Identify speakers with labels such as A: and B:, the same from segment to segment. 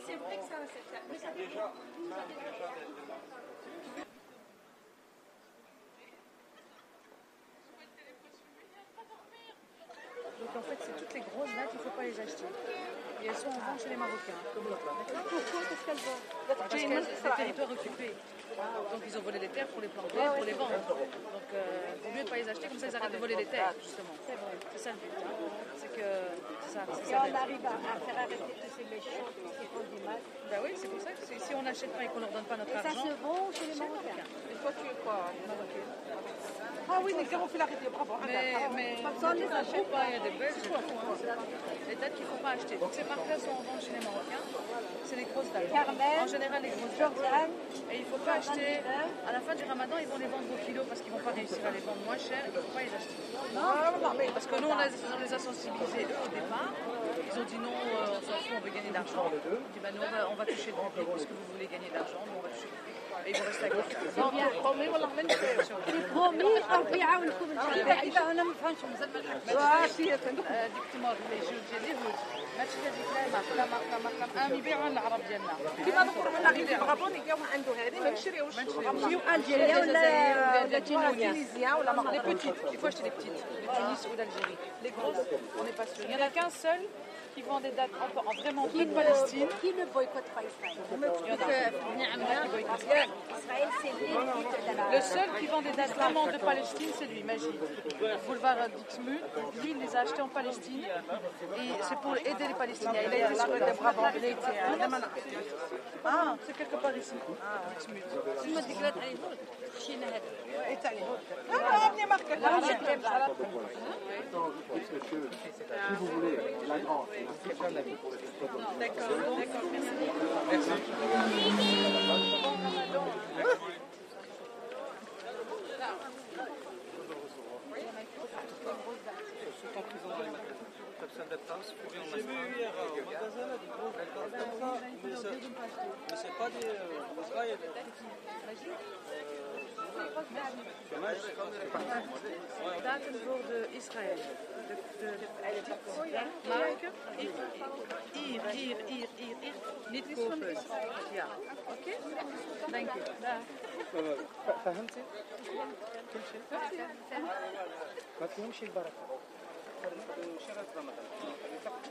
A: C'est vrai que ça, mais ça déjà. Donc en fait, c'est toutes les grosses dates, il ne faut pas les acheter. Et elles sont en vente chez les Marocains. Pourquoi? Qu'est-ce qu'elles vendent? Parce que c'est des territoires occupés. Donc ils ont volé les terres pour les planter, pour les vendre. Donc il vaut mieux ne pas les acheter, comme ça ils arrêtent de voler les terres, justement. C'est ça le but. C'est que ça.
B: Et on arrive à faire arrêter tous ces méchants qui font du mal.
A: Ben oui, c'est pour ça que si on n'achète pas et qu'on ne leur donne pas notre
B: argent.
A: Et
B: ça se vend chez les Marocains.
C: Et toi tu es quoi? Ah oui, les gars ont fait l'arrêté, bravo.
A: Mais on les achète pas, il y a des belles les dates qu'il ne faut pas acheter. Donc ces marques-là sont en vente chez les Marocains, c'est les grosses dates.
B: Carmen,
A: en général, les grosses dates. Et il ne faut pas acheter, à la fin du ramadan, ils vont les vendre au kilo parce qu'ils ne vont pas réussir à les vendre moins cher, il ne faut pas les acheter. Parce que nous, on les a sensibilisés eux au départ. Ils ont dit non, on s'en fout, on veut gagner d'argent. On dit bah, nous, on va toucher du public parce que vous voulez gagner d'argent, nous on va toucher du public. Et ils vont rester avec nous. C'est promis, on leur met une
B: promis, ربي يعاونكم ان شاء الله. اذا انا ما فهمتش مازال ما
A: ديك التمر اللي يجيو ديال اليهود ماشي هذيك لا ماركه يبيعوها للعرب ديالنا
C: كيما نقولوا حنا غير بغابون يلقاو عنده هذه ما نشريوش
B: نمشيو الجيريا ولا
C: تونسيا ولا
A: les petites, il faut acheter les petites, de Tunis ou d'Algérie. Les grosses, on n'est pas sûr. Il n'y en a qu'un seul qui vend des dates en vraiment peu de Palestine.
B: Qui ne boycotte pas Israël?
A: Il y en a.
B: Israël, c'est lui.
A: Le seul qui vend des dates vraiment de Palestine, c'est lui, Majid. Boulevard Dixmude, lui, il les a achetés en Palestine. Et c'est pour aider les Palestiniens. Il a été sur le bravo. Ah, c'est quelque part ici. Dixmude.
D: Si vous voulez, la grande.
A: D'accord, merci.
E: J'ai vu hier au magasin là, des gros dates comme ça, mais c'est pas des Israéliens.
A: Daten voor de Israël. De marken. Hier. Niet kopen. Ja. Oké? Dank je.
E: فهمتي؟ كل شيء؟ ما فيهمش البركة. شرط رمضان.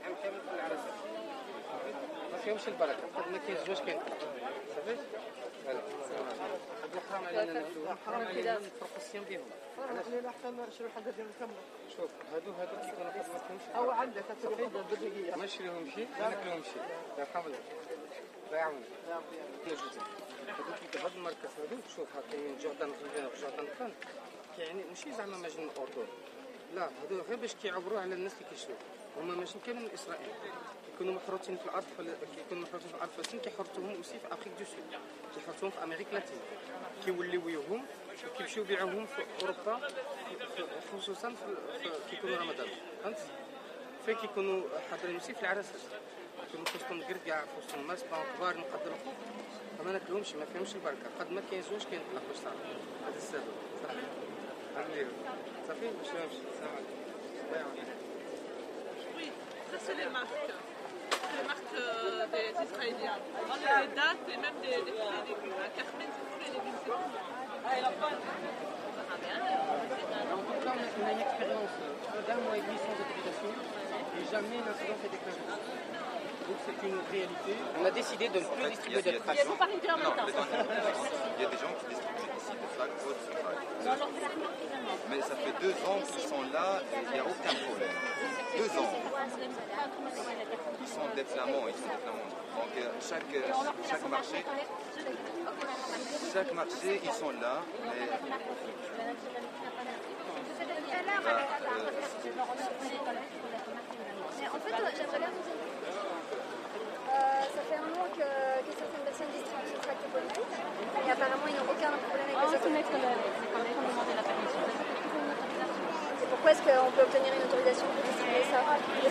E: عام كامل في العرسة. ما فيهمش البركة. ما كيزوجش كاين. صافي؟ حرام علينا نفرقوا الصيام ديالهم.
C: علينا حتى نشريو الحاجه ديال الكامله.
E: شوف هادو كيكونوا ما فيهمش.
C: او عندك هتاخذ بالدقيقه.
E: ما نشريهمش ما ناكلهمش. يرحم الله. الله يعاونك. هاد الماركات هادو شوف ها كاين جوردان غير جوردان فان يعني ماشي زعما ماجن اوتور لا هادو غير باش كيعبروا على الناس اللي كيشريو هما ماشي كامل من اسرائيل كيكونوا محروتين في الارض فلسطين كيحرطوهم اوسي في افريك دو سود كيحرطوهم في امريكا لاتين كيوليوهم وكيمشيو يبيعوهم في اوروبا خصوصا في كيكونوا رمضان فهمت فين كيكونوا حاضرين اوسي في العراسات كيكونوا في وسطهم كركاع في وسطهم ماسبا كبار مقدروا ما ناكلهمش ما فيهمش البركه قد ما كاينزوش كاين في لاكوش صافي هذا السبب صافي عمليه صافي باش نمشي السلام عليكم الله يعاونك.
F: Oui, ça c'est les marques des Israéliens. Les dates et même des fruits et légumes. À Carmen, c'est fruits et légumes, c'est tout.
E: Donc là, on a une expérience d'un mois et demi sans autorisation et jamais l'incident s'est déclaré. Donc c'est une réalité. On a décidé de ne plus distribuer de flags.
F: Il faut pas réduire en même temps.
G: Il y a des gens qui distribuent ici des flags hautes flags. Mais ça fait 2 ans qu'ils sont là et il n'y a aucun problème. 2 ans. Ils sont des flamands. Donc chaque marché, ils sont là. Mais
H: en fait, j'aimerais bien vous dire. Ça fait un mois que certaines personnes distribuent ce tract polymètre et apparemment ils n'ont aucun problème avec les c'est pourquoi est-ce qu'on peut obtenir une autorisation pour distribuer ça?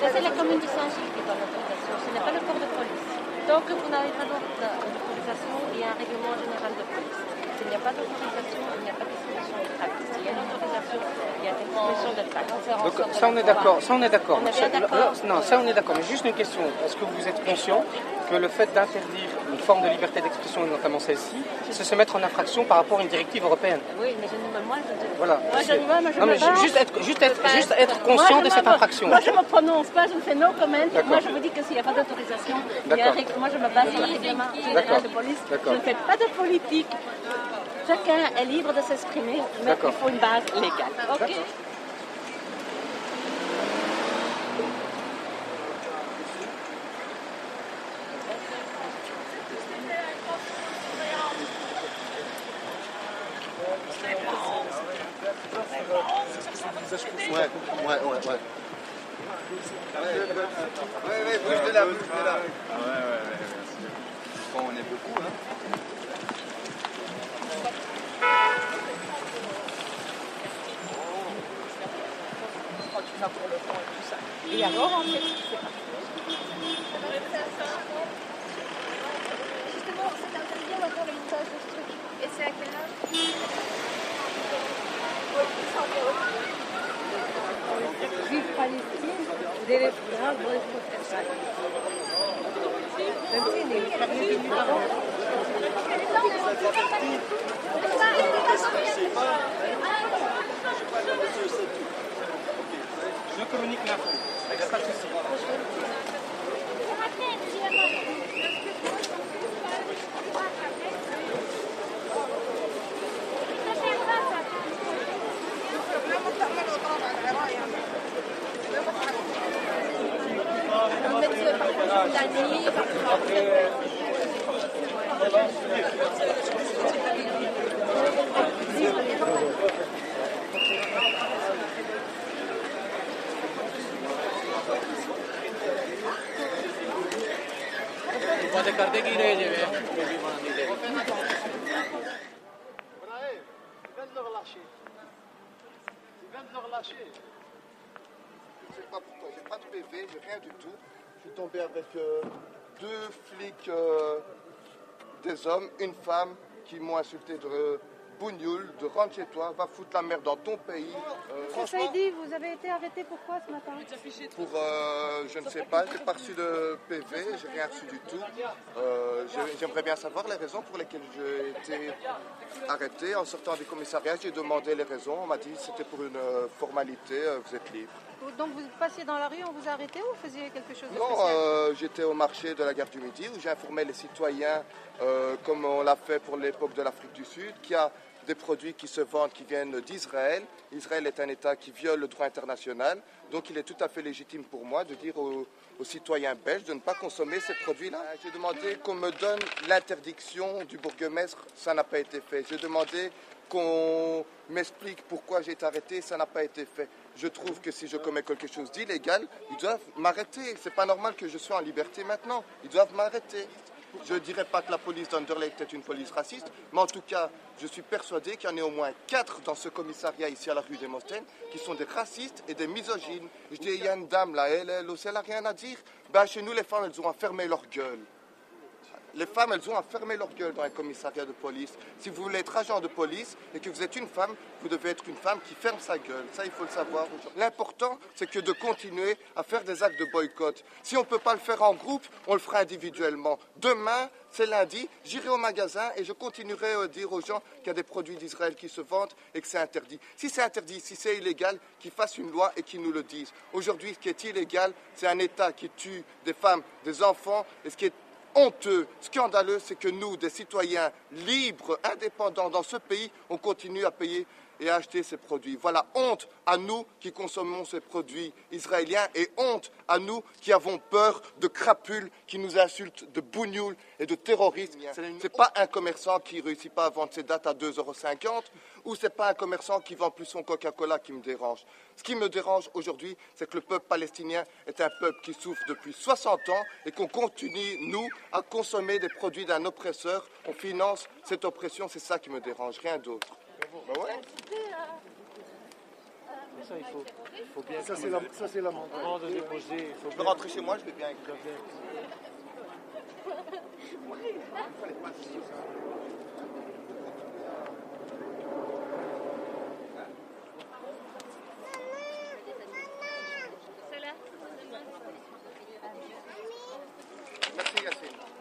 B: Ça c'est la commune de Saint-Gilles qui donne l'autorisation, ce n'est pas le corps de police. Tant que vous n'avez pas l'autorisation, il y a un règlement général de police. S'il n'y a pas d'autorisation, il n'y a pas d'expression de tract. S'il y a une autorisation, il y a une expression de tract.
E: Donc ça on est d'accord, ça on est d'accord.
B: On est bien d'accord.
E: Non, ça on est d'accord, mais juste une question. Est-ce que vous êtes conscient que le fait d'interdire une forme de liberté d'expression, et notamment celle-ci, c'est se mettre en infraction par rapport à une directive européenne?
B: Oui, mais moi je...
E: Voilà.
B: Moi je
E: Non, mais juste être conscient de cette infraction.
B: Moi je ne me prononce pas, je ne fais no comment.
E: D'accord.
B: Moi je vous dis que s'il n'y a pas d'autorisation, moi je me base sur le règlement général de police.
E: D'accord.
B: Je ne fais pas de politique. Chacun est libre de s'exprimer, mais
E: D'accord.
B: il faut une base légale. Ok.
G: Ouais. Ouais, bouge de là, bouge de là. Ouais. Bon, on est beaucoup, hein.
B: Et alors, on fait...
H: Justement, c'est interdit maintenant le montage de ce truc. Et c'est à quelle heure?
B: Juifs Palestine, des graves protestations. Même si les familles du Liban.
E: Je communique l'info. Il n'y a pas de souci.
D: Je sais pas pourquoi, j'ai pas de PV, j'ai rien du tout. Je suis tombé avec deux flics, des hommes, une femme, qui m'ont insulté de bougnoule, de rentre chez toi, va foutre la merde dans ton pays. Franchement,
C: Saïdi, vous avez été arrêté pourquoi ce matin?
D: pour, je ne sais pas, j'ai pas reçu de PV, j'ai rien reçu du tout. J'aimerais bien savoir les raisons pour lesquelles j'ai été arrêté. En sortant du commissariat, j'ai demandé les raisons. On m'a dit que c'était pour une formalité, vous êtes libre.
C: Donc vous passiez dans la rue, on vous a arrêté ou vous faisiez quelque chose de
D: Non,
C: spécial?
D: j'étais au marché de la gare du Midi où j'ai informé les citoyens, comme on l'a fait pour l'époque de l'Afrique du Sud, qu'il y a des produits qui se vendent qui viennent d'Israël. Israël est un État qui viole le droit international, donc il est tout à fait légitime pour moi de dire aux citoyens belges de ne pas consommer ces produits-là. J'ai demandé qu'on me donne l'interdiction du bourgmestre, ça n'a pas été fait. J'ai demandé qu'on m'explique pourquoi j'ai été arrêté, ça n'a pas été fait. Je trouve que si je commets quelque chose d'illégal, ils doivent m'arrêter. C'est pas normal que je sois en liberté maintenant. Ils doivent m'arrêter. Je ne dirais pas que la police d'Anderlecht est une police raciste, mais en tout cas, je suis persuadé qu'il y en a au moins 4 dans ce commissariat ici à la rue des Mostènes qui sont des racistes et des misogynes. Je dis, il y a une dame là, elle n'a rien à dire. Ben, chez nous, les femmes, elles ont à fermer leur gueule. Les femmes, elles ont à fermer leur gueule dans un commissariat de police. Si vous voulez être agent de police et que vous êtes une femme, vous devez être une femme qui ferme sa gueule. Ça, il faut le savoir. L'important, c'est que de continuer à faire des actes de boycott. Si on ne peut pas le faire en groupe, on le fera individuellement. Demain, c'est lundi, j'irai au magasin et je continuerai à dire aux gens qu'il y a des produits d'Israël qui se vendent et que c'est interdit. Si c'est interdit, si c'est illégal, qu'ils fassent une loi et qu'ils nous le disent. Aujourd'hui, ce qui est illégal, c'est un État qui tue des femmes, des enfants, et ce qui est honteux, scandaleux, c'est que nous, des citoyens libres, indépendants dans ce pays, on continue à payer et à acheter ces produits. Voilà, honte à nous qui consommons ces produits israéliens et honte à nous qui avons peur de crapules qui nous insultent, de bougnoules et de terroristes. C'est pas un commerçant qui réussit pas à vendre ses dates à 2,50 € ou c'est pas un commerçant qui vend plus son Coca-Cola qui me dérange. Ce qui me dérange aujourd'hui, c'est que le peuple palestinien est un peuple qui souffre depuis 60 ans et qu'on continue, nous, à consommer des produits d'un oppresseur. On finance cette oppression, c'est ça qui me dérange, rien d'autre. Ben ouais.
I: Ça, il faut bien. Ça, c'est l'amendement de déposer.
D: Je peux rentrer chez moi, je vais bien écrire. Merci Yacine.